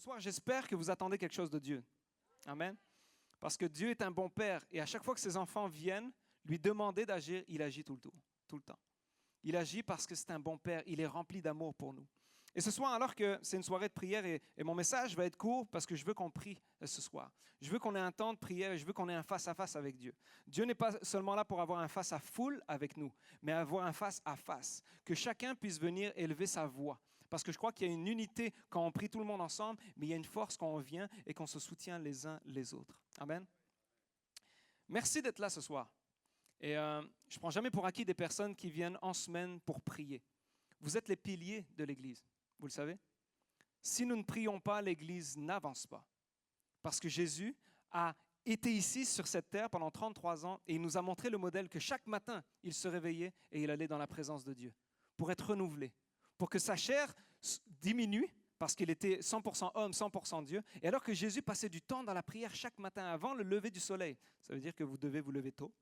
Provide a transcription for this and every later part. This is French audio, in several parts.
soir, j'espère que vous attendez quelque chose de Dieu. Amen. Parce que Dieu est un bon père et à chaque fois que ses enfants viennent lui demander d'agir, il agit tout le temps. Il agit parce que c'est un bon père, il est rempli d'amour pour nous. Et ce soir, alors que c'est une soirée de prière et mon message va être court parce que je veux qu'on prie ce soir. Je veux qu'on ait un temps de prière et je veux qu'on ait un face-à-face avec Dieu. Dieu n'est pas seulement là pour avoir un face-à-foule avec nous, mais avoir un face-à-face. Que chacun puisse venir élever sa voix. Parce que je crois qu'il y a une unité quand on prie tout le monde ensemble, mais il y a une force quand on vient et qu'on se soutient les uns les autres. Amen. Merci d'être là ce soir. Et je ne prends jamais pour acquis des personnes qui viennent en semaine pour prier. Vous êtes les piliers de l'Église, vous le savez. Si nous ne prions pas, l'Église n'avance pas. Parce que Jésus a été ici sur cette terre pendant 33 ans et il nous a montré le modèle que chaque matin, il se réveillait et il allait dans la présence de Dieu pour être renouvelé, pour que sa chair diminue parce qu'il était 100% homme, 100% Dieu. Et alors que Jésus passait du temps dans la prière chaque matin avant le lever du soleil, ça veut dire que vous devez vous lever tôt.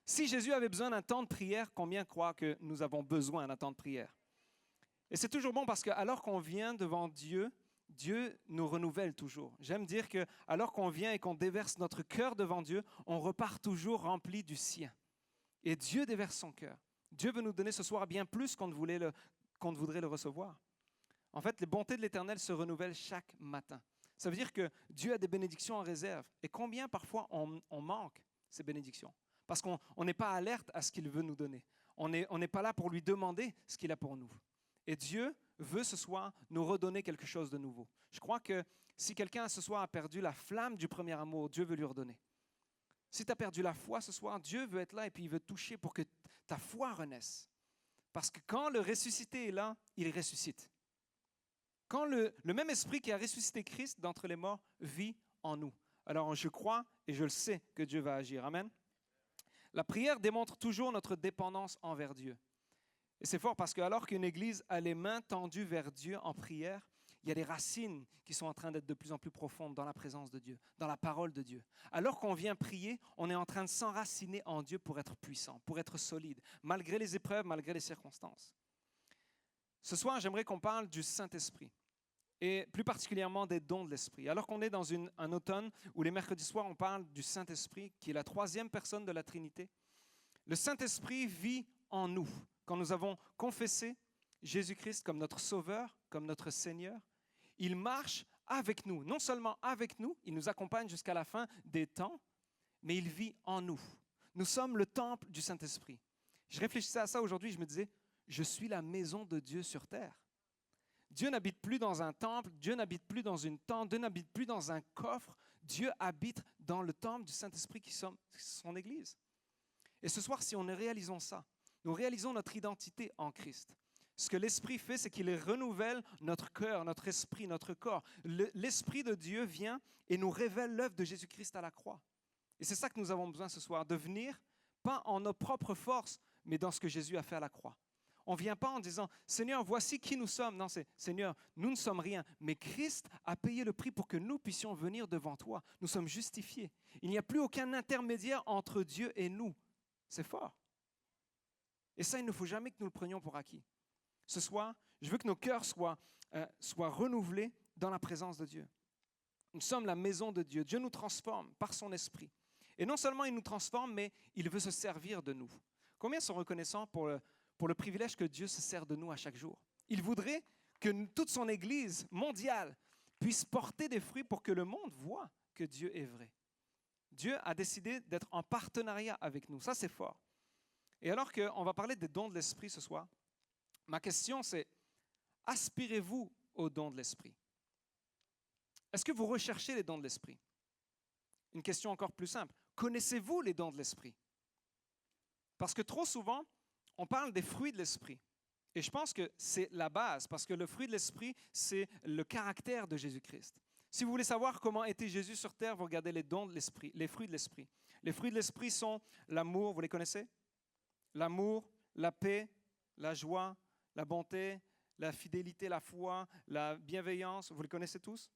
Si Jésus avait besoin d'un temps de prière, combien croient que nous avons besoin d'un temps de prière? Et c'est toujours bon parce que alors qu'on vient devant Dieu, Dieu nous renouvelle toujours. J'aime dire que alors qu'on vient et qu'on déverse notre cœur devant Dieu, on repart toujours rempli du sien. Et Dieu déverse son cœur. Dieu veut nous donner ce soir bien plus qu'on ne voudrait le recevoir. En fait, les bontés de l'Éternel se renouvellent chaque matin. Ça veut dire que Dieu a des bénédictions en réserve. Et combien parfois on manque ces bénédictions? Parce qu'on n'est pas alerte à ce qu'il veut nous donner. On n'est pas là pour lui demander ce qu'il a pour nous. Et Dieu veut ce soir nous redonner quelque chose de nouveau. Je crois que si quelqu'un ce soir a perdu la flamme du premier amour, Dieu veut lui redonner. Si tu as perdu la foi ce soir, Dieu veut être là et puis il veut te toucher pour que ta foi renaisse. Parce que quand le ressuscité est là, il ressuscite. Quand le même esprit qui a ressuscité Christ d'entre les morts vit en nous. Alors je crois et je le sais que Dieu va agir. Amen. La prière démontre toujours notre dépendance envers Dieu. Et c'est fort parce que alors qu'une église a les mains tendues vers Dieu en prière, il y a des racines qui sont en train d'être de plus en plus profondes dans la présence de Dieu, dans la parole de Dieu. Alors qu'on vient prier, on est en train de s'enraciner en Dieu pour être puissant, pour être solide, malgré les épreuves, malgré les circonstances. Ce soir, j'aimerais qu'on parle du Saint-Esprit et plus particulièrement des dons de l'Esprit. Alors qu'on est dans un automne où les mercredis soirs, on parle du Saint-Esprit, qui est la troisième personne de la Trinité. Le Saint-Esprit vit en nous. Quand nous avons confessé Jésus-Christ comme notre Sauveur, comme notre Seigneur, il marche avec nous. Non seulement avec nous, il nous accompagne jusqu'à la fin des temps, mais il vit en nous. Nous sommes le temple du Saint-Esprit. Je réfléchissais à ça aujourd'hui, je me disais, je suis la maison de Dieu sur terre. Dieu n'habite plus dans un temple, Dieu n'habite plus dans une tente, Dieu n'habite plus dans un coffre. Dieu habite dans le temple du Saint-Esprit qui est son Église. Et ce soir, si nous réalisons ça, nous réalisons notre identité en Christ. Ce que l'Esprit fait, c'est qu'il renouvelle notre cœur, notre esprit, notre corps. L'Esprit de Dieu vient et nous révèle l'œuvre de Jésus-Christ à la croix. Et c'est ça que nous avons besoin ce soir, de venir, pas en nos propres forces, mais dans ce que Jésus a fait à la croix. On ne vient pas en disant « Seigneur, voici qui nous sommes ». Non, c'est « Seigneur, nous ne sommes rien, mais Christ a payé le prix pour que nous puissions venir devant toi. Nous sommes justifiés. Il n'y a plus aucun intermédiaire entre Dieu et nous. » C'est fort. Et ça, il ne faut jamais que nous le prenions pour acquis. Ce soir, je veux que nos cœurs soient renouvelés dans la présence de Dieu. Nous sommes la maison de Dieu. Dieu nous transforme par son esprit. Et non seulement il nous transforme, mais il veut se servir de nous. Combien sont reconnaissants pour le privilège que Dieu se sert de nous à chaque jour? Il voudrait que toute son Église mondiale puisse porter des fruits pour que le monde voit que Dieu est vrai. Dieu a décidé d'être en partenariat avec nous. Ça, c'est fort. Et alors qu'on va parler des dons de l'Esprit ce soir, ma question c'est, aspirez-vous aux dons de l'Esprit? Est-ce que vous recherchez les dons de l'Esprit? Une question encore plus simple, connaissez-vous les dons de l'Esprit? Parce que trop souvent, on parle des fruits de l'Esprit. Et je pense que c'est la base, parce que le fruit de l'Esprit, c'est le caractère de Jésus-Christ. Si vous voulez savoir comment était Jésus sur terre, vous regardez les dons de l'Esprit, les fruits de l'Esprit. Les fruits de l'Esprit sont l'amour, vous les connaissez? L'amour, la paix, la joie, la bonté, la fidélité, la foi, la bienveillance, vous les connaissez tous?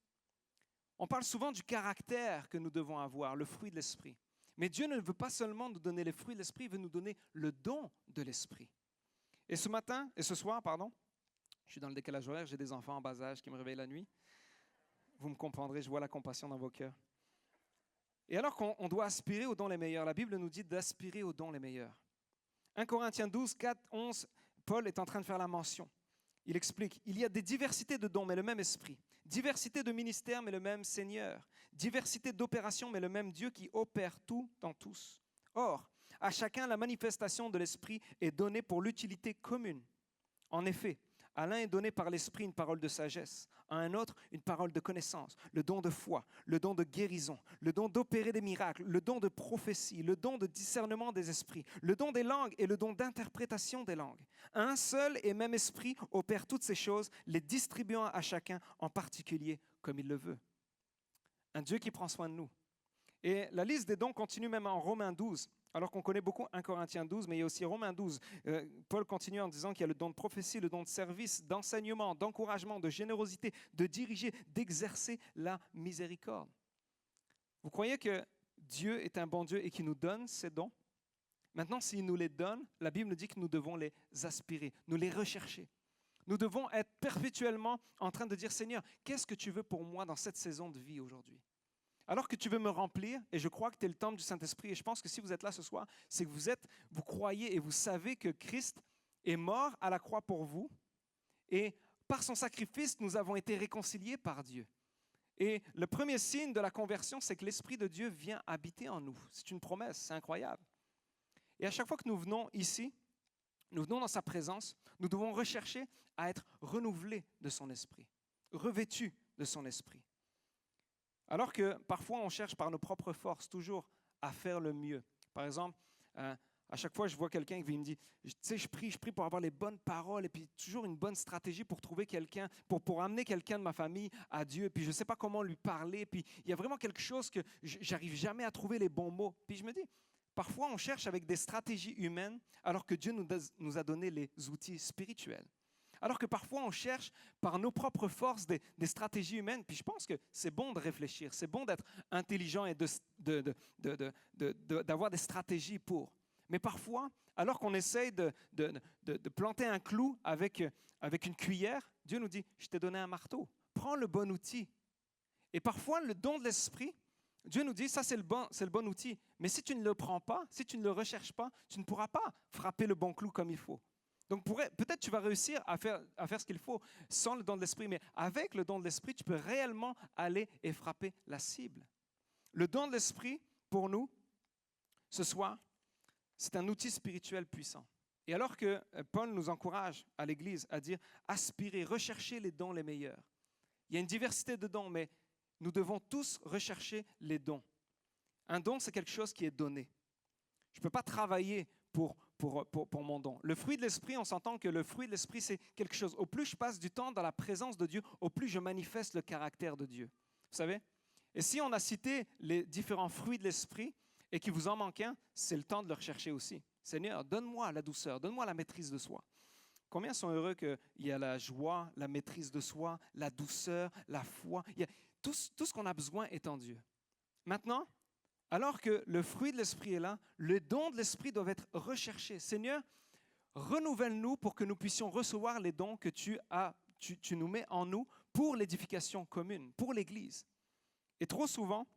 On parle souvent du caractère que nous devons avoir, le fruit de l'Esprit. Mais Dieu ne veut pas seulement nous donner les fruits de l'Esprit, il veut nous donner le don de l'Esprit. Et ce soir, je suis dans le décalage horaire, j'ai des enfants en bas âge qui me réveillent la nuit. vous me comprendrez, je vois la compassion dans vos cœurs. Et alors qu'on doit aspirer aux dons les meilleurs, la Bible nous dit d'aspirer aux dons les meilleurs. 1 Corinthiens 12, 4, 11, Paul est en train de faire la mention. Il explique, il y a des diversités de dons, mais le même esprit. Diversité de ministères, mais le même Seigneur. Diversité d'opérations, mais le même Dieu qui opère tout dans tous. Or, à chacun, la manifestation de l'esprit est donnée pour l'utilité commune. En effet, à l'un est donné par l'esprit une parole de sagesse, à un autre une parole de connaissance, le don de foi, le don de guérison, le don d'opérer des miracles, le don de prophétie, le don de discernement des esprits, le don des langues et le don d'interprétation des langues. Un seul et même esprit opère toutes ces choses, les distribuant à chacun en particulier comme il le veut. Un Dieu qui prend soin de nous. Et la liste des dons continue même en Romains 12. Alors qu'on connaît beaucoup 1 Corinthiens 12, mais il y a aussi Romains 12. Paul continue en disant qu'il y a le don de prophétie, le don de service, d'enseignement, d'encouragement, de générosité, de diriger, d'exercer la miséricorde. Vous croyez que Dieu est un bon Dieu et qu'il nous donne ces dons? Maintenant, s'il nous les donne, la Bible nous dit que nous devons les aspirer, nous les rechercher. Nous devons être perpétuellement en train de dire, Seigneur, qu'est-ce que tu veux pour moi dans cette saison de vie aujourd'hui? Alors que tu veux me remplir, et je crois que tu es le temple du Saint-Esprit, et je pense que si vous êtes là ce soir, c'est que vous croyez et vous savez que Christ est mort à la croix pour vous, et par son sacrifice, nous avons été réconciliés par Dieu. Et le premier signe de la conversion, c'est que l'Esprit de Dieu vient habiter en nous. C'est une promesse, c'est incroyable. Et à chaque fois que nous venons ici, nous venons dans sa présence, nous devons rechercher à être renouvelés de son Esprit, revêtus de son Esprit. Alors que parfois, on cherche par nos propres forces toujours à faire le mieux. Par exemple, à chaque fois, je vois quelqu'un qui me dit, tu sais, je prie pour avoir les bonnes paroles et puis toujours une bonne stratégie pour trouver quelqu'un, pour amener quelqu'un de ma famille à Dieu. Puis je ne sais pas comment lui parler. Puis il y a vraiment quelque chose que j'arrive jamais à trouver les bons mots. Puis je me dis, parfois, on cherche avec des stratégies humaines alors que Dieu nous a donné les outils spirituels. Alors que parfois, on cherche par nos propres forces des stratégies humaines. Puis je pense que c'est bon de réfléchir, c'est bon d'être intelligent et d'avoir des stratégies pour. Mais parfois, alors qu'on essaye de planter un clou avec une cuillère, Dieu nous dit, je t'ai donné un marteau, prends le bon outil. Et parfois, le don de l'esprit, Dieu nous dit, ça c'est le bon outil. Mais si tu ne le prends pas, si tu ne le recherches pas, tu ne pourras pas frapper le bon clou comme il faut. Donc peut-être tu vas réussir à faire ce qu'il faut sans le don de l'esprit, mais avec le don de l'esprit, tu peux réellement aller et frapper la cible. Le don de l'esprit, pour nous, ce soir, c'est un outil spirituel puissant. Et alors que Paul nous encourage à l'Église à dire « aspirer, rechercher les dons les meilleurs ». Il y a une diversité de dons, mais nous devons tous rechercher les dons. Un don, c'est quelque chose qui est donné. Je ne peux pas travailler pour mon don. Le fruit de l'esprit, on s'entend que le fruit de l'esprit, c'est quelque chose. Au plus je passe du temps dans la présence de Dieu, au plus je manifeste le caractère de Dieu. Vous savez? Et si on a cité les différents fruits de l'esprit et qu'il vous en manque un, c'est le temps de le rechercher aussi. Seigneur, donne-moi la douceur, donne-moi la maîtrise de soi. Combien sont heureux qu'il y a la joie, la maîtrise de soi, la douceur, la foi. Tout ce qu'on a besoin est en Dieu. Maintenant, alors que le fruit de l'esprit est là, le don de l'esprit doit être recherché. Seigneur, renouvelle-nous pour que nous puissions recevoir les dons que tu nous mets en nous pour l'édification commune, pour l'Église. Et trop souvent,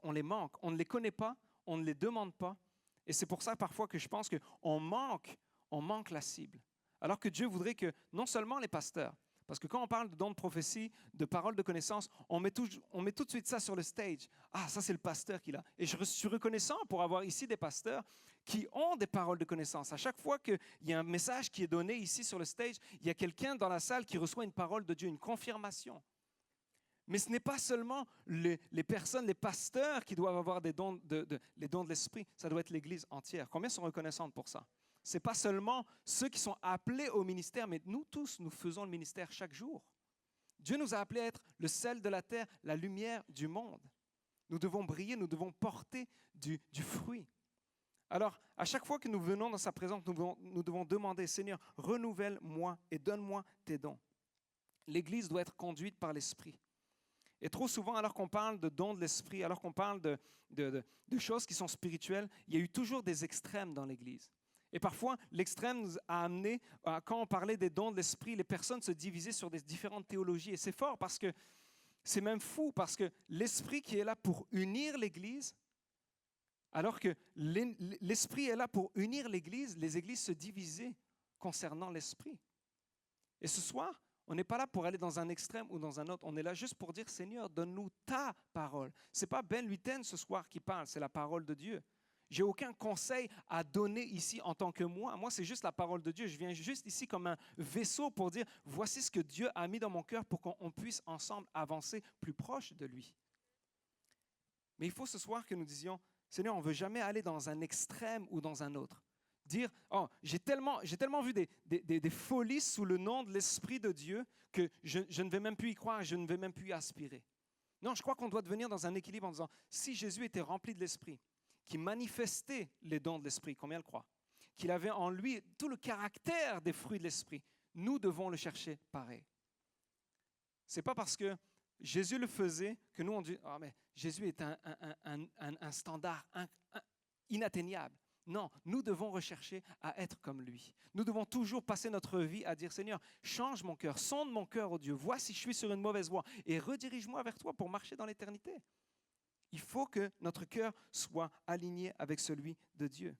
on les manque, on ne les connaît pas, on ne les demande pas. Et c'est pour ça parfois que je pense qu'on manque la cible. Alors que Dieu voudrait que non seulement les pasteurs, parce que quand on parle de dons de prophétie, de paroles de connaissance, on met tout de suite ça sur le stage. Ah, ça c'est le pasteur qui l'a. Et je suis reconnaissant pour avoir ici des pasteurs qui ont des paroles de connaissance. À chaque fois qu'il y a un message qui est donné ici sur le stage, il y a quelqu'un dans la salle qui reçoit une parole de Dieu, une confirmation. Mais ce n'est pas seulement les personnes, les pasteurs qui doivent avoir les dons de l'esprit. Ça doit être l'Église entière. Combien sont reconnaissantes pour ça? Ce n'est pas seulement ceux qui sont appelés au ministère, mais nous tous, nous faisons le ministère chaque jour. Dieu nous a appelés à être le sel de la terre, la lumière du monde. Nous devons briller, nous devons porter du fruit. Alors, à chaque fois que nous venons dans sa présence, nous devons demander, Seigneur, renouvelle-moi et donne-moi tes dons. L'Église doit être conduite par l'Esprit. Et trop souvent, alors qu'on parle de dons de l'Esprit, alors qu'on parle de choses qui sont spirituelles, il y a eu toujours des extrêmes dans l'Église. Et parfois, l'extrême nous a amené, quand on parlait des dons de l'Esprit, les personnes se divisaient sur des différentes théologies. Et c'est fort parce que C'est même fou parce que l'Esprit qui est là pour unir l'Église, alors que l'Esprit est là pour unir l'Église, les églises se divisaient concernant l'Esprit. Et ce soir, on n'est pas là pour aller dans un extrême ou dans un autre. On est là juste pour dire, Seigneur, donne-nous ta parole. Ce n'est pas Ben Luiten ce soir qui parle, c'est la parole de Dieu. Je n'ai aucun conseil à donner ici en tant que moi. Moi, c'est juste la parole de Dieu. Je viens juste ici comme un vaisseau pour dire, voici ce que Dieu a mis dans mon cœur pour qu'on puisse ensemble avancer plus proche de lui. Mais il faut ce soir que nous disions, Seigneur, on ne veut jamais aller dans un extrême ou dans un autre. Dire, oh, j'ai tellement vu des folies sous le nom de l'Esprit de Dieu que je ne vais même plus y croire, je ne vais même plus y aspirer. Non, je crois qu'on doit devenir dans un équilibre en disant, si Jésus était rempli de l'Esprit, qui manifestait les dons de l'Esprit, combien le croient, qu'il avait en lui tout le caractère des fruits de l'Esprit, nous devons le chercher pareil. Ce n'est pas parce que Jésus le faisait que nous on dit, oh, mais Jésus est un standard inatteignable. Non, nous devons rechercher à être comme lui. Nous devons toujours passer notre vie à dire, Seigneur, change mon cœur, sonde mon cœur, oh Dieu, vois si je suis sur une mauvaise voie et redirige-moi vers toi pour marcher dans l'éternité. Il faut que notre cœur soit aligné avec celui de Dieu.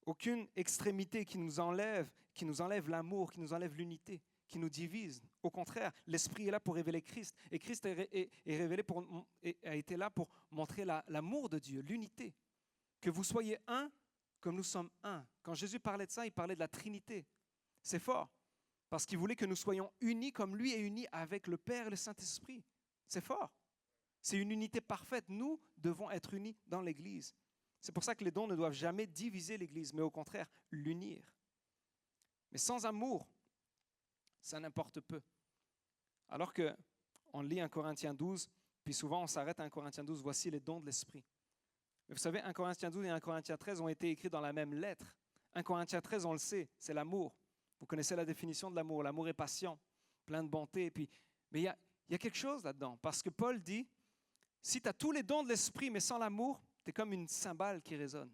Aucune extrémité qui nous enlève l'amour, qui nous enlève l'unité, qui nous divise. Au contraire, l'Esprit est là pour révéler Christ. Et Christ a été là pour montrer l'amour de Dieu, l'unité. Que vous soyez un comme nous sommes un. Quand Jésus parlait de ça, il parlait de la Trinité. C'est fort, parce qu'il voulait que nous soyons unis comme lui est uni avec le Père et le Saint-Esprit. C'est fort. C'est une unité parfaite. Nous devons être unis dans l'Église. C'est pour ça que les dons ne doivent jamais diviser l'Église, mais au contraire, l'unir. Mais sans amour, ça n'importe peu. Alors qu'on lit 1 Corinthiens 12, puis souvent on s'arrête à 1 Corinthiens 12, voici les dons de l'Esprit. Mais vous savez, 1 Corinthiens 12 et 1 Corinthiens 13 ont été écrits dans la même lettre. 1 Corinthiens 13, on le sait, c'est l'amour. Vous connaissez la définition de l'amour. L'amour est patient, plein de bonté. Mais il y a quelque chose là-dedans, parce que Paul dit, si tu as tous les dons de l'Esprit, mais sans l'amour, tu es comme une cymbale qui résonne.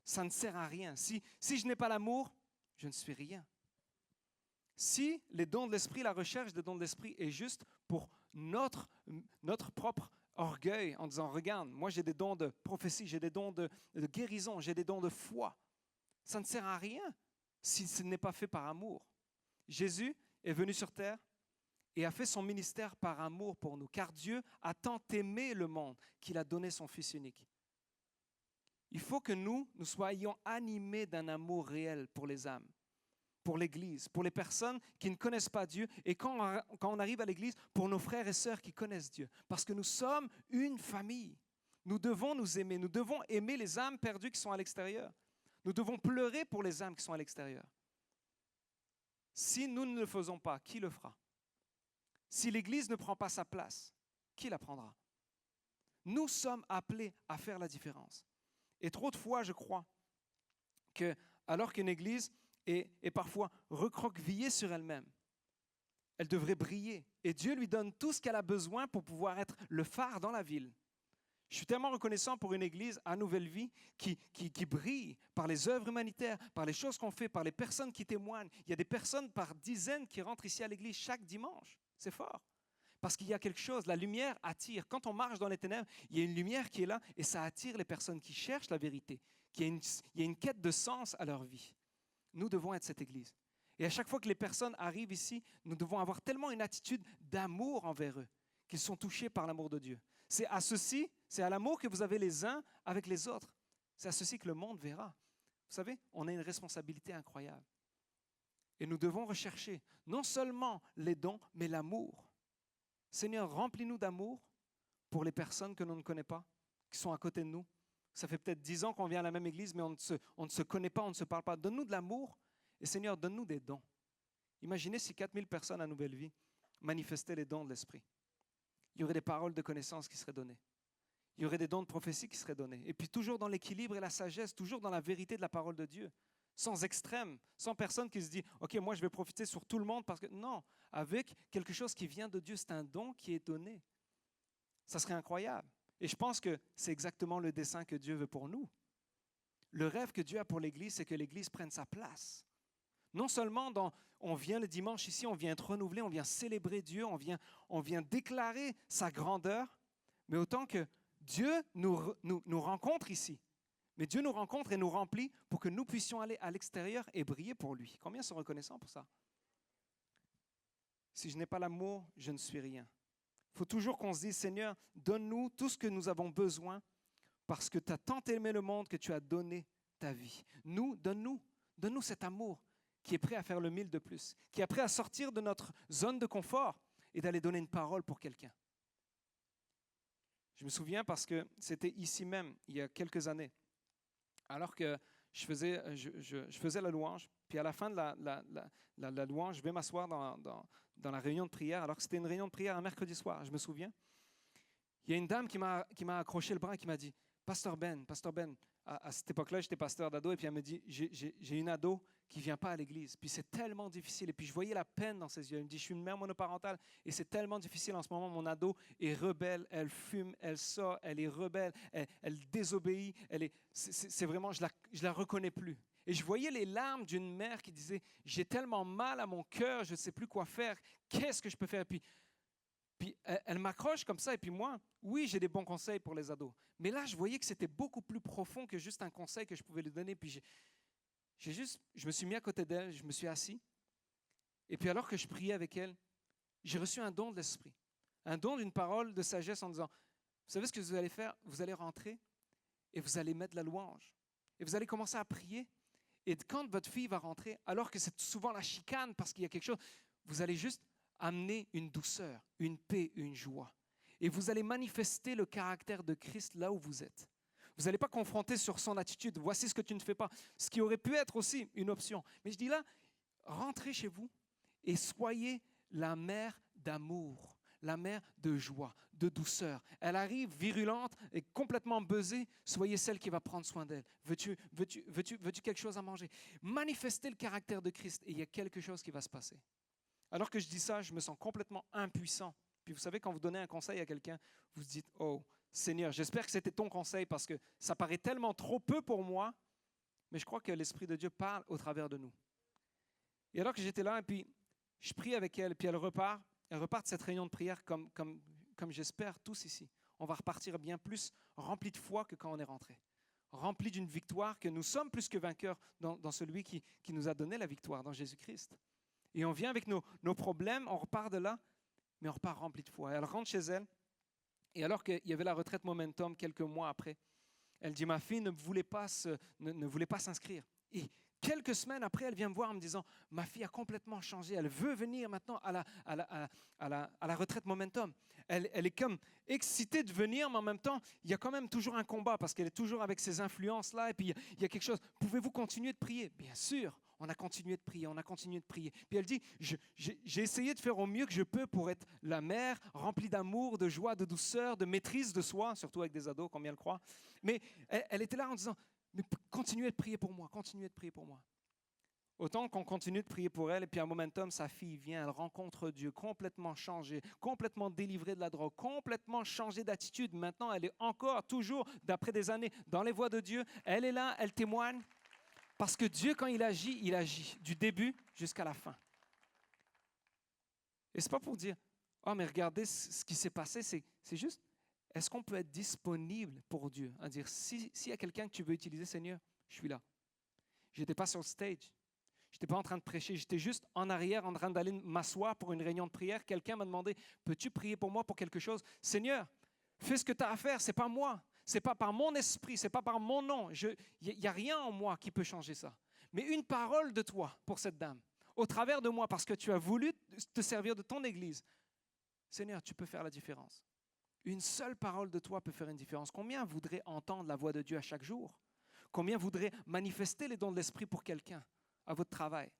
Ça ne sert à rien. Si je n'ai pas l'amour, je ne suis rien. Si les dons de l'Esprit, la recherche des dons de l'Esprit est juste pour notre propre orgueil, en disant, regarde, moi j'ai des dons de prophétie, j'ai des dons de guérison, j'ai des dons de foi, ça ne sert à rien si ce n'est pas fait par amour. Jésus est venu sur terre et a fait son ministère par amour pour nous, car Dieu a tant aimé le monde qu'il a donné son Fils unique. Il faut que nous soyons animés d'un amour réel pour les âmes, pour l'Église, pour les personnes qui ne connaissent pas Dieu, et quand on arrive à l'Église, pour nos frères et sœurs qui connaissent Dieu, parce que nous sommes une famille. Nous devons nous aimer, nous devons aimer les âmes perdues qui sont à l'extérieur. Nous devons pleurer pour les âmes qui sont à l'extérieur. Si nous ne le faisons pas, qui le fera? Si l'Église ne prend pas sa place, qui la prendra? Nous sommes appelés à faire la différence. Et trop de fois, je crois, que alors qu'une Église est parfois recroquevillée sur elle-même, elle devrait briller. Et Dieu lui donne tout ce qu'elle a besoin pour pouvoir être le phare dans la ville. Je suis tellement reconnaissant pour une Église à Nouvelle Vie qui brille par les œuvres humanitaires, par les choses qu'on fait, par les personnes qui témoignent. Il y a des personnes par dizaines qui rentrent ici à l'Église chaque dimanche. C'est fort. Parce qu'il y a quelque chose, la lumière attire. Quand on marche dans les ténèbres, il y a une lumière qui est là et ça attire les personnes qui cherchent la vérité. Il y a une quête de sens à leur vie. Nous devons être cette Église. Et à chaque fois que les personnes arrivent ici, nous devons avoir tellement une attitude d'amour envers eux, qu'ils sont touchés par l'amour de Dieu. C'est à l'amour que vous avez les uns avec les autres. C'est à ceci que le monde verra. Vous savez, on a une responsabilité incroyable. Et nous devons rechercher non seulement les dons, mais l'amour. Seigneur, remplis-nous d'amour pour les personnes que l'on ne connaît pas, qui sont à côté de nous. Ça fait peut-être 10 ans qu'on vient à la même église, mais on ne se connaît pas, on ne se parle pas. Donne-nous de l'amour et Seigneur, donne-nous des dons. Imaginez si 4000 personnes à Nouvelle Vie manifestaient les dons de l'Esprit. Il y aurait des paroles de connaissance qui seraient données. Il y aurait des dons de prophétie qui seraient donnés. Et puis toujours dans l'équilibre et la sagesse, toujours dans la vérité de la parole de Dieu. Sans extrême, sans personne qui se dit « Ok, moi je vais profiter sur tout le monde parce que… » Non, avec quelque chose qui vient de Dieu, c'est un don qui est donné. Ça serait incroyable. Et je pense que c'est exactement le dessein que Dieu veut pour nous. Le rêve que Dieu a pour l'Église, c'est que l'Église prenne sa place. Non seulement on vient le dimanche ici, on vient être renouvelé, on vient célébrer Dieu, on vient déclarer sa grandeur, mais autant que Dieu nous rencontre ici. Mais Dieu nous rencontre et nous remplit pour que nous puissions aller à l'extérieur et briller pour lui. Combien sont reconnaissants pour ça? Si je n'ai pas l'amour, je ne suis rien. Il faut toujours qu'on se dise, Seigneur, donne-nous tout ce que nous avons besoin parce que tu as tant aimé le monde que tu as donné ta vie. Donne-nous cet amour qui est prêt à faire le 1000 de plus, qui est prêt à sortir de notre zone de confort et d'aller donner une parole pour quelqu'un. Je me souviens parce que c'était ici même, il y a quelques années, alors que je faisais la louange, puis à la fin de la louange, je vais m'asseoir dans la réunion de prière, alors que c'était une réunion de prière un mercredi soir, je me souviens. Il y a une dame qui m'a accroché le bras et qui m'a dit, Pasteur Ben, à cette époque-là, j'étais pasteur d'ado, et puis elle me dit, j'ai une ado qui ne vient pas à l'église, puis c'est tellement difficile, et puis je voyais la peine dans ses yeux. Elle me dit, je suis une mère monoparentale, et c'est tellement difficile en ce moment, mon ado est rebelle, elle fume, elle sort, elle est rebelle, elle désobéit, c'est vraiment, je la reconnais plus. Et je voyais les larmes d'une mère qui disait, j'ai tellement mal à mon cœur, je ne sais plus quoi faire, qu'est-ce que je peux faire? Puis elle m'accroche comme ça, et puis moi, oui, j'ai des bons conseils pour les ados. Mais là, je voyais que c'était beaucoup plus profond que juste un conseil que je pouvais lui donner. Puis je me suis mis à côté d'elle, je me suis assis. Et puis alors que je priais avec elle, j'ai reçu un don de l'Esprit. Un don d'une parole de sagesse en disant, vous savez ce que vous allez faire? Vous allez rentrer et vous allez mettre la louange. Et vous allez commencer à prier. Et quand votre fille va rentrer, alors que c'est souvent la chicane parce qu'il y a quelque chose, vous allez juste amener une douceur, une paix, une joie. Et vous allez manifester le caractère de Christ là où vous êtes. Vous n'allez pas confronter sur son attitude, voici ce que tu ne fais pas, ce qui aurait pu être aussi une option. Mais je dis là, rentrez chez vous et soyez la mère d'amour, la mère de joie, de douceur. Elle arrive virulente et complètement buzzée, soyez celle qui va prendre soin d'elle. Veux-tu quelque chose à manger? Manifestez le caractère de Christ et il y a quelque chose qui va se passer. Alors que je dis ça, je me sens complètement impuissant. Puis vous savez, quand vous donnez un conseil à quelqu'un, vous vous dites, oh Seigneur, j'espère que c'était ton conseil parce que ça paraît tellement trop peu pour moi, mais je crois que l'Esprit de Dieu parle au travers de nous. Et alors que j'étais là, et puis je prie avec elle, puis elle repart de cette réunion de prière comme j'espère tous ici. On va repartir bien plus rempli de foi que quand on est rentré. Rempli d'une victoire, que nous sommes plus que vainqueurs dans celui qui nous a donné la victoire, dans Jésus-Christ. Et on vient avec nos problèmes, on repart de là, mais on repart rempli de foi. Et elle rentre chez elle, et alors qu'il y avait la retraite Momentum quelques mois après, elle dit, ma fille ne voulait pas s'inscrire. Et quelques semaines après, elle vient me voir en me disant, ma fille a complètement changé, elle veut venir maintenant à la retraite Momentum. Elle est comme excitée de venir, mais en même temps, il y a quand même toujours un combat parce qu'elle est toujours avec ces influences-là. Et puis, il y a quelque chose. Pouvez-vous continuer de prier? Bien sûr, on a continué de prier, Puis elle dit, j'ai essayé de faire au mieux que je peux pour être la mère remplie d'amour, de joie, de douceur, de maîtrise de soi, surtout avec des ados, combien elle croit. Mais elle était là en disant, mais continuez de prier pour moi, continuez de prier pour moi. Autant qu'on continue de prier pour elle, et puis à un momentum, sa fille vient, elle rencontre Dieu, complètement changée, complètement délivrée de la drogue, complètement changée d'attitude. Maintenant, elle est encore, toujours, d'après des années, dans les voies de Dieu. Elle est là, elle témoigne. Parce que Dieu, quand il agit du début jusqu'à la fin. Et ce n'est pas pour dire, oh mais regardez ce qui s'est passé, c'est juste, est-ce qu'on peut être disponible pour Dieu? À dire, s'il y a quelqu'un que tu veux utiliser, Seigneur, je suis là. Je n'étais pas sur le stage. Je n'étais pas en train de prêcher. J'étais juste en arrière, en train d'aller m'asseoir pour une réunion de prière. Quelqu'un m'a demandé, peux-tu prier pour moi pour quelque chose? Seigneur, fais ce que tu as à faire, ce n'est pas moi. Ce n'est pas par mon esprit, ce n'est pas par mon nom. Il n'y a rien en moi qui peut changer ça. Mais une parole de toi pour cette dame, au travers de moi, parce que tu as voulu te servir de ton église. Seigneur, tu peux faire la différence. Une seule parole de toi peut faire une différence. Combien voudraient entendre la voix de Dieu à chaque jour? Combien voudraient manifester les dons de l'esprit pour quelqu'un à votre travail?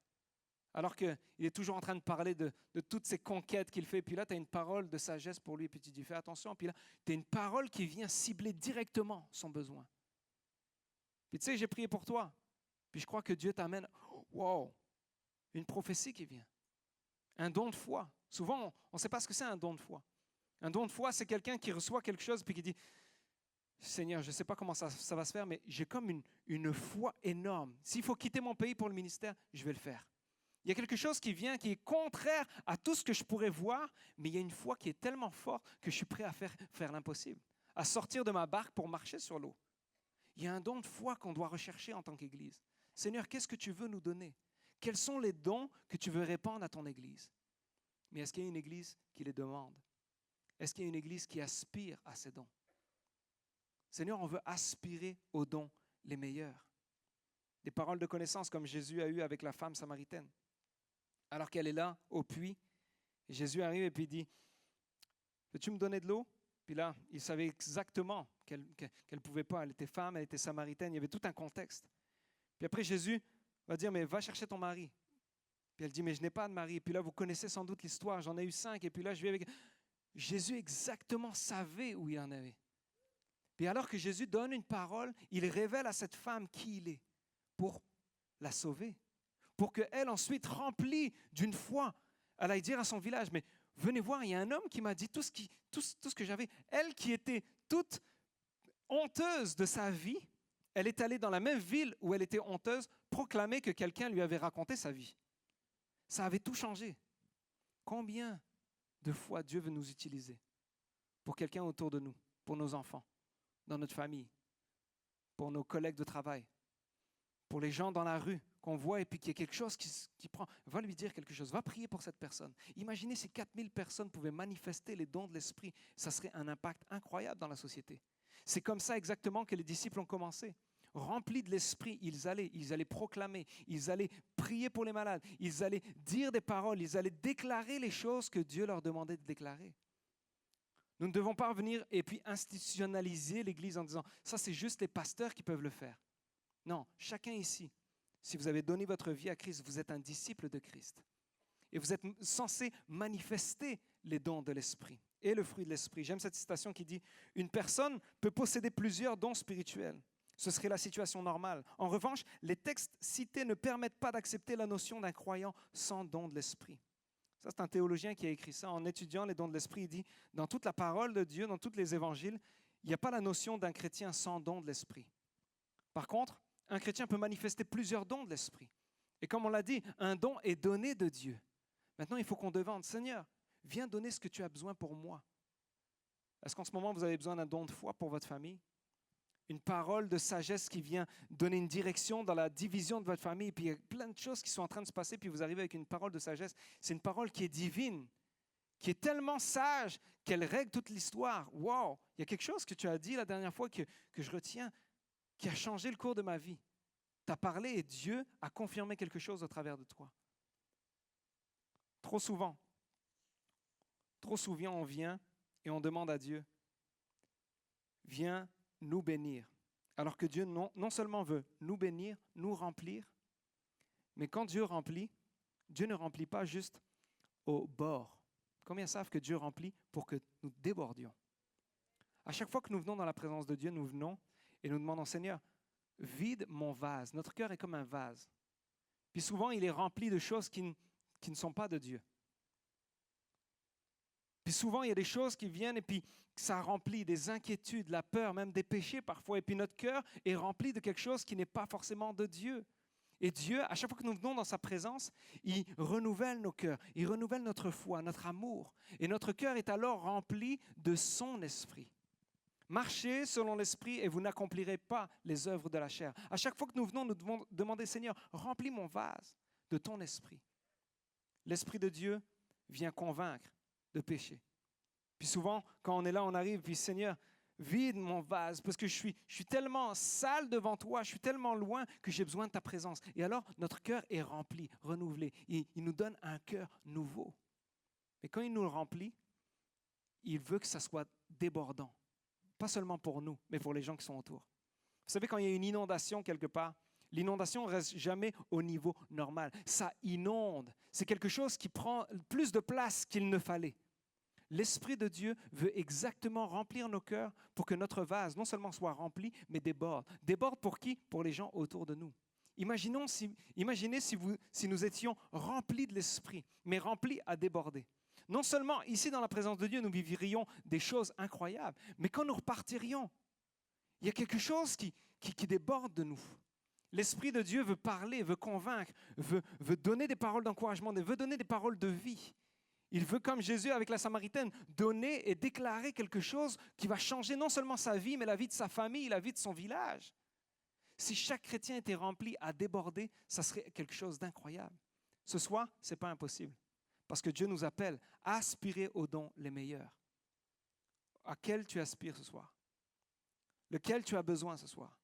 Alors qu'il est toujours en train de parler de toutes ces conquêtes qu'il fait. Puis là, tu as une parole de sagesse pour lui. Puis tu dis, fais attention. Puis là, tu as une parole qui vient cibler directement son besoin. Puis tu sais, j'ai prié pour toi. Puis je crois que Dieu t'amène, wow, une prophétie qui vient. Un don de foi. Souvent, on ne sait pas ce que c'est un don de foi. Un don de foi, c'est quelqu'un qui reçoit quelque chose puis qui dit, Seigneur, je ne sais pas comment ça va se faire, mais j'ai comme une foi énorme. S'il faut quitter mon pays pour le ministère, je vais le faire. Il y a quelque chose qui vient, qui est contraire à tout ce que je pourrais voir, mais il y a une foi qui est tellement forte que je suis prêt à faire l'impossible, à sortir de ma barque pour marcher sur l'eau. Il y a un don de foi qu'on doit rechercher en tant qu'Église. Seigneur, qu'est-ce que tu veux nous donner? Quels sont les dons que tu veux répandre à ton Église? Mais est-ce qu'il y a une Église qui les demande? Est-ce qu'il y a une Église qui aspire à ces dons? Seigneur, on veut aspirer aux dons les meilleurs. Des paroles de connaissance comme Jésus a eu avec la femme samaritaine. Alors qu'elle est là, au puits, Jésus arrive et puis dit, « Peux-tu me donner de l'eau? » Puis là, il savait exactement qu'elle ne pouvait pas. Elle était femme, elle était samaritaine, il y avait tout un contexte. Puis après, Jésus va dire, « Mais va chercher ton mari. » Puis elle dit, « Mais je n'ai pas de mari. » Et puis là, vous connaissez sans doute l'histoire, j'en ai eu 5. Et puis là, je vais avec... Jésus exactement savait où il en avait. Puis alors que Jésus donne une parole, il révèle à cette femme qui il est pour la sauver. Pour qu'elle ensuite, remplie d'une foi, elle aille dire à son village, « Mais venez voir, il y a un homme qui m'a dit tout ce que j'avais. » Elle qui était toute honteuse de sa vie, elle est allée dans la même ville où elle était honteuse, proclamer que quelqu'un lui avait raconté sa vie. Ça avait tout changé. Combien de fois Dieu veut nous utiliser pour quelqu'un autour de nous, pour nos enfants, dans notre famille, pour nos collègues de travail, pour les gens dans la rue qu'on voit et puis qu'il y a quelque chose qui prend, va lui dire quelque chose, va prier pour cette personne. Imaginez si 4000 personnes pouvaient manifester les dons de l'Esprit, ça serait un impact incroyable dans la société. C'est comme ça exactement que les disciples ont commencé. Remplis de l'Esprit, ils allaient proclamer, ils allaient prier pour les malades, ils allaient dire des paroles, ils allaient déclarer les choses que Dieu leur demandait de déclarer. Nous ne devons pas venir et puis institutionnaliser l'Église en disant « ça c'est juste les pasteurs qui peuvent le faire ». Non, chacun ici, si vous avez donné votre vie à Christ, vous êtes un disciple de Christ. Et vous êtes censé manifester les dons de l'Esprit et le fruit de l'Esprit. J'aime cette citation qui dit « Une personne peut posséder plusieurs dons spirituels. Ce serait la situation normale. En revanche, les textes cités ne permettent pas d'accepter la notion d'un croyant sans don de l'Esprit. » Ça, c'est un théologien qui a écrit ça. En étudiant les dons de l'Esprit, il dit « Dans toute la parole de Dieu, dans tous les évangiles, il n'y a pas la notion d'un chrétien sans don de l'Esprit. Par contre, un chrétien peut manifester plusieurs dons de l'Esprit. Et comme on l'a dit, un don est donné de Dieu. Maintenant, il faut qu'on demande, Seigneur, viens donner ce que tu as besoin pour moi. Est-ce qu'en ce moment, vous avez besoin d'un don de foi pour votre famille? Une parole de sagesse qui vient donner une direction dans la division de votre famille. Et puis, il y a plein de choses qui sont en train de se passer, puis vous arrivez avec une parole de sagesse. C'est une parole qui est divine, qui est tellement sage qu'elle règle toute l'histoire. Wow! Il y a quelque chose que tu as dit la dernière fois que je retiens, qui a changé le cours de ma vie. Tu as parlé et Dieu a confirmé quelque chose au travers de toi. Trop souvent, on vient et on demande à Dieu, viens nous bénir. Alors que Dieu non seulement veut nous bénir, nous remplir, mais quand Dieu remplit, Dieu ne remplit pas juste au bord. Combien savent que Dieu remplit pour que nous débordions? À chaque fois que nous venons dans la présence de Dieu, nous venons et nous demandons, Seigneur, vide mon vase. Notre cœur est comme un vase. Puis souvent, il est rempli de choses qui ne sont pas de Dieu. Puis souvent, il y a des choses qui viennent et puis ça remplit des inquiétudes, la peur, même des péchés parfois. Et puis notre cœur est rempli de quelque chose qui n'est pas forcément de Dieu. Et Dieu, à chaque fois que nous venons dans sa présence, il renouvelle nos cœurs, il renouvelle notre foi, notre amour. Et notre cœur est alors rempli de son esprit. Marchez selon l'esprit et vous n'accomplirez pas les œuvres de la chair. À chaque fois que nous venons, nous devons demander, Seigneur, remplis mon vase de ton esprit. L'esprit de Dieu vient convaincre de péché. Puis souvent, quand on est là, on arrive, puis Seigneur, vide mon vase, parce que je suis tellement sale devant toi, je suis tellement loin que j'ai besoin de ta présence. Et alors, notre cœur est rempli, renouvelé. Il nous donne un cœur nouveau. Mais quand il nous le remplit, il veut que ça soit débordant. Pas seulement pour nous, mais pour les gens qui sont autour. Vous savez, quand il y a une inondation quelque part, l'inondation ne reste jamais au niveau normal. Ça inonde. C'est quelque chose qui prend plus de place qu'il ne fallait. L'Esprit de Dieu veut exactement remplir nos cœurs pour que notre vase non seulement soit rempli, mais déborde. Déborde pour qui? Pour les gens autour de nous. Imaginez si nous étions remplis de l'Esprit, mais remplis à déborder. Non seulement ici dans la présence de Dieu, nous vivrions des choses incroyables, mais quand nous repartirions, il y a quelque chose qui déborde de nous. L'Esprit de Dieu veut parler, veut convaincre, veut donner des paroles d'encouragement, veut donner des paroles de vie. Il veut, comme Jésus avec la Samaritaine, donner et déclarer quelque chose qui va changer non seulement sa vie, mais la vie de sa famille, la vie de son village. Si chaque chrétien était rempli à déborder, ça serait quelque chose d'incroyable. Ce soir, ce n'est pas impossible. Parce que Dieu nous appelle à aspirer aux dons les meilleurs. À quel tu aspires ce soir? Lequel tu as besoin ce soir?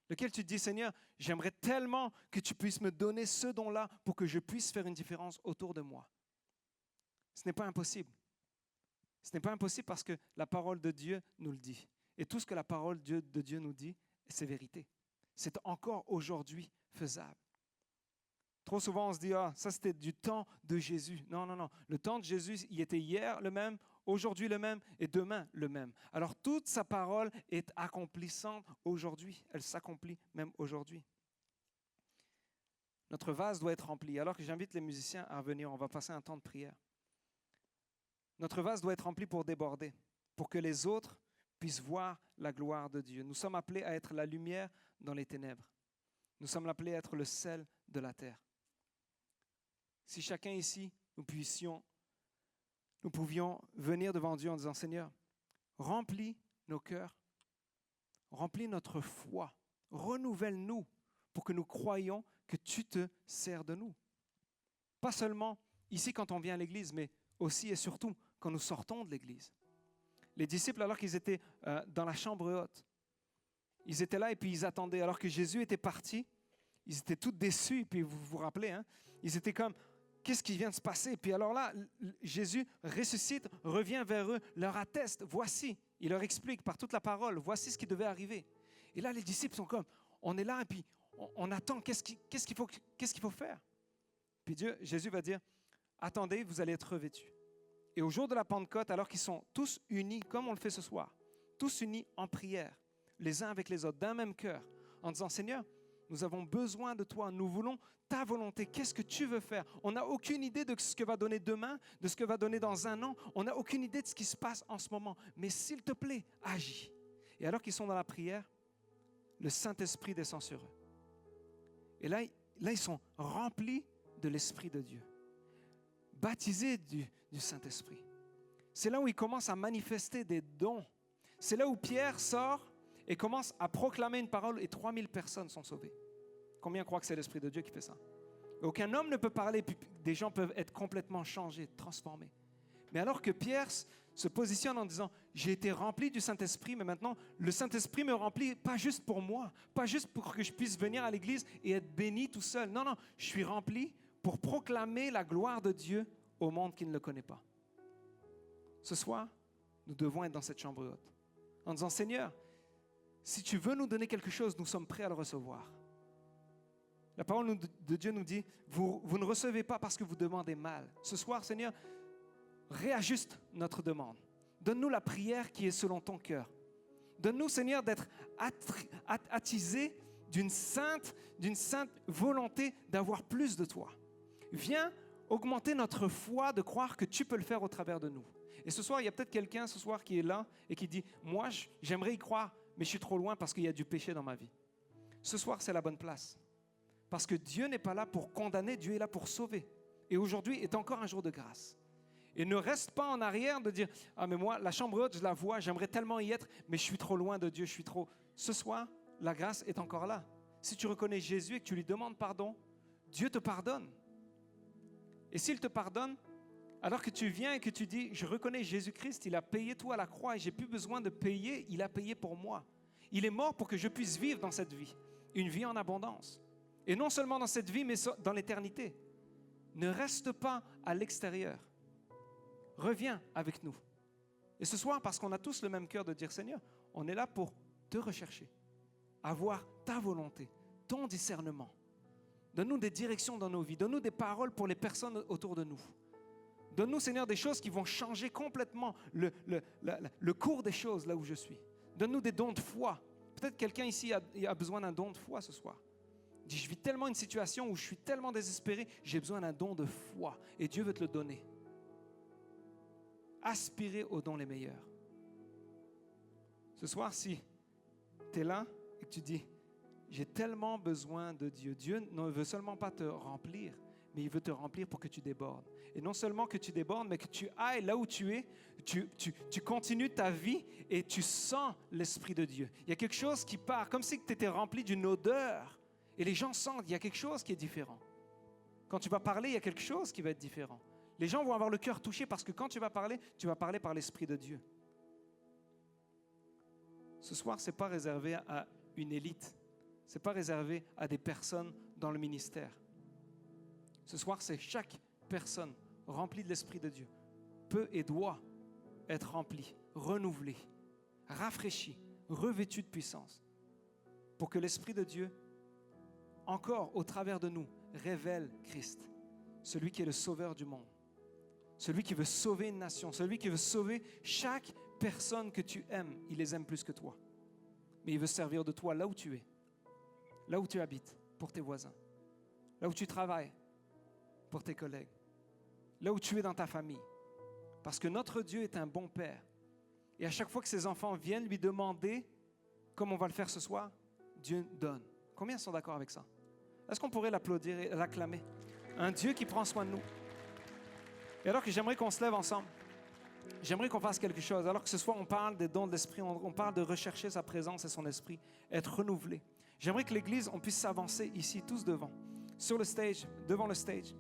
Lequel tu te dis, Seigneur, j'aimerais tellement que tu puisses me donner ce don-là pour que je puisse faire une différence autour de moi. Ce n'est pas impossible. Ce n'est pas impossible parce que la parole de Dieu nous le dit. Et tout ce que la parole de Dieu nous dit, c'est vérité. C'est encore aujourd'hui faisable. Trop souvent, on se dit, ça c'était du temps de Jésus. Non, non, non. Le temps de Jésus, il était hier le même, aujourd'hui le même et demain le même. Alors toute sa parole est accomplissante aujourd'hui. Elle s'accomplit même aujourd'hui. Notre vase doit être rempli. Alors que j'invite les musiciens à venir, on va passer un temps de prière. Notre vase doit être rempli pour déborder, pour que les autres puissent voir la gloire de Dieu. Nous sommes appelés à être la lumière dans les ténèbres. Nous sommes appelés à être le sel de la terre. Si chacun ici, nous pouvions venir devant Dieu en disant, Seigneur, remplis nos cœurs, remplis notre foi, renouvelle-nous pour que nous croyions que tu te sers de nous. Pas seulement ici quand on vient à l'église, mais aussi et surtout quand nous sortons de l'église. Les disciples, alors qu'ils étaient dans la chambre haute, ils étaient là et puis ils attendaient. Alors que Jésus était parti, ils étaient tous déçus. Et puis vous vous rappelez, ils étaient comme, qu'est-ce qui vient de se passer? Et puis alors là, Jésus ressuscite, revient vers eux, leur atteste, voici. Il leur explique par toute la parole, voici ce qui devait arriver. Et là, les disciples sont comme, on est là et puis on attend, qu'est-ce qu'il faut faire? Puis Jésus va dire, attendez, vous allez être revêtus. Et au jour de la Pentecôte, alors qu'ils sont tous unis, comme on le fait ce soir, tous unis en prière, les uns avec les autres, d'un même cœur, en disant, Seigneur, nous avons besoin de toi, nous voulons ta volonté, qu'est-ce que tu veux faire? On n'a aucune idée de ce que va donner demain, de ce que va donner dans un an, on n'a aucune idée de ce qui se passe en ce moment, mais s'il te plaît, agis. Et alors qu'ils sont dans la prière, le Saint-Esprit descend sur eux. Et là, ils sont remplis de l'Esprit de Dieu, baptisés du Saint-Esprit. C'est là où ils commencent à manifester des dons. C'est là où Pierre sort et commence à proclamer une parole et 3000 personnes sont sauvées. Combien croient que c'est l'Esprit de Dieu qui fait ça? Aucun homme ne peut parler, puis des gens peuvent être complètement changés, transformés. Mais alors que Pierre se positionne en disant, j'ai été rempli du Saint-Esprit, mais maintenant le Saint-Esprit me remplit pas juste pour moi, pas juste pour que je puisse venir à l'église et être béni tout seul. Non, non, je suis rempli pour proclamer la gloire de Dieu au monde qui ne le connaît pas. Ce soir, nous devons être dans cette chambre haute, en disant, Seigneur, si tu veux nous donner quelque chose, nous sommes prêts à le recevoir. La parole de Dieu nous dit, vous ne recevez pas parce que vous demandez mal. Ce soir, Seigneur, réajuste notre demande. Donne-nous la prière qui est selon ton cœur. Donne-nous, Seigneur, d'être attisés d'une sainte volonté d'avoir plus de toi. Viens augmenter notre foi de croire que tu peux le faire au travers de nous. Et ce soir, il y a peut-être quelqu'un ce soir qui est là et qui dit, moi, j'aimerais y croire, mais je suis trop loin parce qu'il y a du péché dans ma vie. Ce soir, c'est la bonne place. Parce que Dieu n'est pas là pour condamner, Dieu est là pour sauver. Et aujourd'hui est encore un jour de grâce. Et ne reste pas en arrière de dire, ah mais moi, la chambre haute, je la vois, j'aimerais tellement y être, mais je suis trop loin de Dieu, je suis trop... Ce soir, la grâce est encore là. Si tu reconnais Jésus et que tu lui demandes pardon, Dieu te pardonne. Et s'il te pardonne, alors que tu viens et que tu dis, je reconnais Jésus-Christ, il a payé tout à la croix et j'ai plus besoin de payer, il a payé pour moi. Il est mort pour que je puisse vivre dans cette vie, une vie en abondance. Et non seulement dans cette vie, mais dans l'éternité. Ne reste pas à l'extérieur. Reviens avec nous. Et ce soir, parce qu'on a tous le même cœur de dire, Seigneur, on est là pour te rechercher, avoir ta volonté, ton discernement. Donne-nous des directions dans nos vies, donne-nous des paroles pour les personnes autour de nous. Donne-nous, Seigneur, des choses qui vont changer complètement le cours des choses là où je suis. Donne-nous des dons de foi. Peut-être quelqu'un ici a besoin d'un don de foi ce soir. Dis, je vis tellement une situation où je suis tellement désespéré, j'ai besoin d'un don de foi et Dieu veut te le donner. Aspirez aux dons les meilleurs. Ce soir, si tu es là et que tu dis, j'ai tellement besoin de Dieu. Dieu ne veut seulement pas te remplir, mais il veut te remplir pour que tu débordes. Et non seulement que tu débordes, mais que tu ailles là où tu es, tu continues ta vie et tu sens l'Esprit de Dieu. Il y a quelque chose qui part, comme si tu étais rempli d'une odeur. Et les gens sentent, il y a quelque chose qui est différent. Quand tu vas parler, il y a quelque chose qui va être différent. Les gens vont avoir le cœur touché parce que quand tu vas parler par l'Esprit de Dieu. Ce soir, ce n'est pas réservé à une élite. Ce n'est pas réservé à des personnes dans le ministère. Ce soir, c'est chaque personne remplie de l'Esprit de Dieu peut et doit être remplie, renouvelée, rafraîchie, revêtue de puissance pour que l'Esprit de Dieu, encore au travers de nous, révèle Christ, celui qui est le sauveur du monde, celui qui veut sauver une nation, celui qui veut sauver chaque personne que tu aimes. Il les aime plus que toi, mais il veut servir de toi là où tu es, là où tu habites, pour tes voisins, là où tu travailles, pour tes collègues, là où tu es dans ta famille. Parce que notre Dieu est un bon Père. Et à chaque fois que ses enfants viennent lui demander, comme on va le faire ce soir, Dieu donne. Combien sont d'accord avec ça? Est-ce qu'on pourrait l'applaudir et l'acclamer? Un Dieu qui prend soin de nous. Et alors que j'aimerais qu'on se lève ensemble, j'aimerais qu'on fasse quelque chose. Alors que ce soir, on parle des dons de l'Esprit, on parle de rechercher sa présence et son Esprit, être renouvelé. J'aimerais que l'Église, on puisse s'avancer ici, tous devant, sur le stage, devant le stage.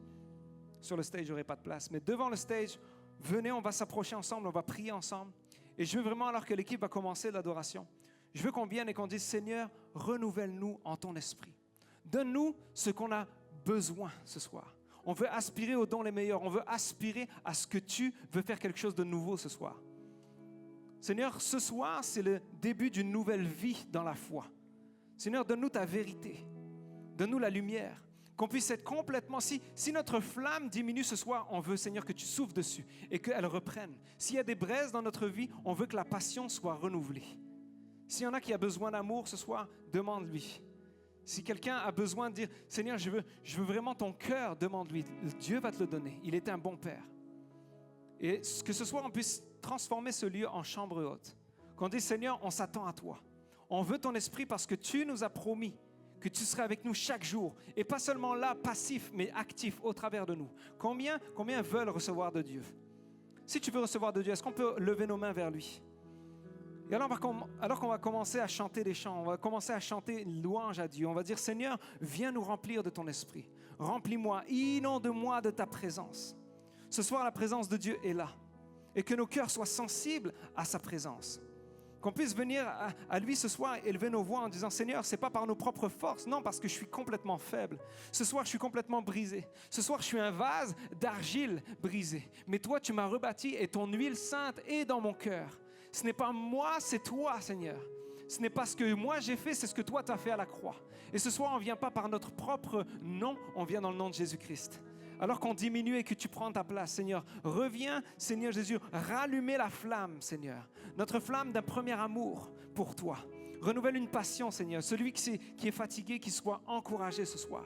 Sur le stage, il n'y aurait pas de place, mais devant le stage, venez, on va s'approcher ensemble, on va prier ensemble. Et je veux vraiment, alors que l'équipe va commencer l'adoration, je veux qu'on vienne et qu'on dise, Seigneur, renouvelle-nous en ton esprit. Donne-nous ce qu'on a besoin ce soir. On veut aspirer aux dons les meilleurs, on veut aspirer à ce que tu veux faire quelque chose de nouveau ce soir. Seigneur, ce soir, c'est le début d'une nouvelle vie dans la foi. Seigneur, donne-nous ta vérité, donne-nous la lumière. Qu'on puisse être complètement, si notre flamme diminue ce soir, on veut, Seigneur, que tu souffles dessus et qu'elle reprenne. S'il y a des braises dans notre vie, on veut que la passion soit renouvelée. S'il y en a qui a besoin d'amour ce soir, demande-lui. Si quelqu'un a besoin de dire, Seigneur, je veux vraiment ton cœur, demande-lui. Dieu va te le donner. Il est un bon Père. Et que ce soir, on puisse transformer ce lieu en chambre haute. Qu'on dise, Seigneur, on s'attend à toi. On veut ton esprit parce que tu nous as promis que tu serais avec nous chaque jour, et pas seulement là, passif, mais actif au travers de nous. Combien veulent recevoir de Dieu? Si tu veux recevoir de Dieu, est-ce qu'on peut lever nos mains vers lui? Et alors qu'on va commencer à chanter des chants, on va commencer à chanter une louange à Dieu, on va dire, Seigneur, viens nous remplir de ton esprit. Remplis-moi, inonde-moi de ta présence. Ce soir, la présence de Dieu est là, et que nos cœurs soient sensibles à sa présence. Qu'on puisse venir à lui ce soir et élever nos voix en disant, Seigneur, ce n'est pas par nos propres forces, non, parce que je suis complètement faible. Ce soir, je suis complètement brisé. Ce soir, je suis un vase d'argile brisé. Mais toi, tu m'as rebâti et ton huile sainte est dans mon cœur. Ce n'est pas moi, c'est toi, Seigneur. Ce n'est pas ce que moi j'ai fait, c'est ce que toi tu as fait à la croix. Et ce soir, on ne vient pas par notre propre nom, on vient dans le nom de Jésus-Christ. Alors qu'on diminue et que tu prends ta place, Seigneur, reviens, Seigneur Jésus, rallumer la flamme, Seigneur. Notre flamme d'un premier amour pour toi. Renouvelle une passion, Seigneur. Celui qui est fatigué, qu'il soit encouragé ce soir.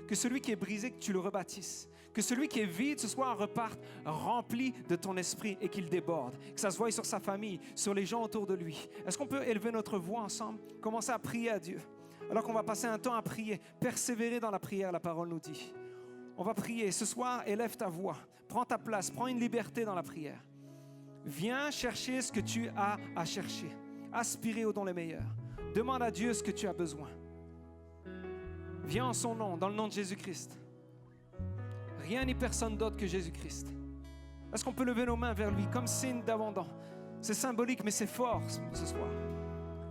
Que celui qui est brisé, que tu le rebâtisses. Que celui qui est vide ce soir reparte rempli de ton esprit et qu'il déborde. Que ça se voie sur sa famille, sur les gens autour de lui. Est-ce qu'on peut élever notre voix ensemble, commencer à prier à Dieu? Alors qu'on va passer un temps à prier, persévérer dans la prière, la parole nous dit. On va prier. Ce soir, élève ta voix. Prends ta place. Prends une liberté dans la prière. Viens chercher ce que tu as à chercher. Aspirer aux dons les meilleurs. Demande à Dieu ce que tu as besoin. Viens en son nom, dans le nom de Jésus-Christ. Rien ni personne d'autre que Jésus-Christ. Est-ce qu'on peut lever nos mains vers lui comme signe d'abandon? C'est symbolique, mais c'est fort ce soir.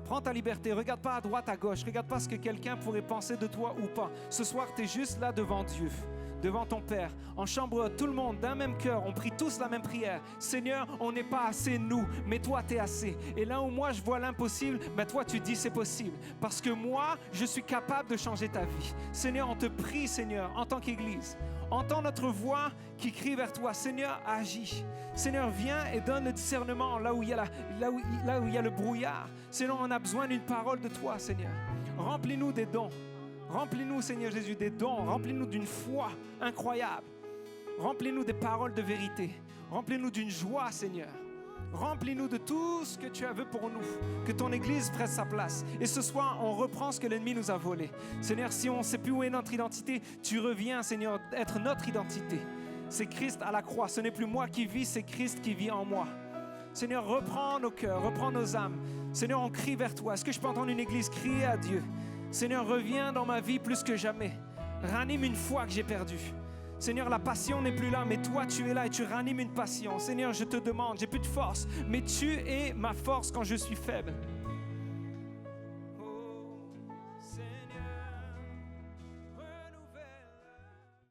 Prends ta liberté. Regarde pas à droite, à gauche. Regarde pas ce que quelqu'un pourrait penser de toi ou pas. Ce soir, tu es juste là devant Dieu, devant ton Père, en chambre haute, tout le monde d'un même cœur, on prie tous la même prière. Seigneur, on n'est pas assez nous, mais toi tu es assez. Et là où moi je vois l'impossible, ben toi tu dis c'est possible. Parce que moi, je suis capable de changer ta vie. Seigneur, on te prie, Seigneur, en tant qu'Église. Entends notre voix qui crie vers toi. Seigneur, agis. Seigneur, viens et donne le discernement là où il y a le brouillard. Seigneur, on a besoin d'une parole de toi, Seigneur. Remplis-nous des dons. Remplis-nous, Seigneur Jésus, des dons. Remplis-nous d'une foi incroyable. Remplis-nous des paroles de vérité. Remplis-nous d'une joie, Seigneur. Remplis-nous de tout ce que tu as vu pour nous, que ton Église prenne sa place. Et ce soir, on reprend ce que l'ennemi nous a volé. Seigneur, si on ne sait plus où est notre identité, tu reviens, Seigneur, être notre identité. C'est Christ à la croix. Ce n'est plus moi qui vis, c'est Christ qui vit en moi. Seigneur, reprends nos cœurs, reprends nos âmes. Seigneur, on crie vers toi. Est-ce que je peux entendre une Église crier à Dieu? Seigneur, reviens dans ma vie plus que jamais. Ranime une foi que j'ai perdue. Seigneur, la passion n'est plus là, mais toi, tu es là et tu ranimes une passion. Seigneur, je te demande, j'ai plus de force, mais tu es ma force quand je suis faible.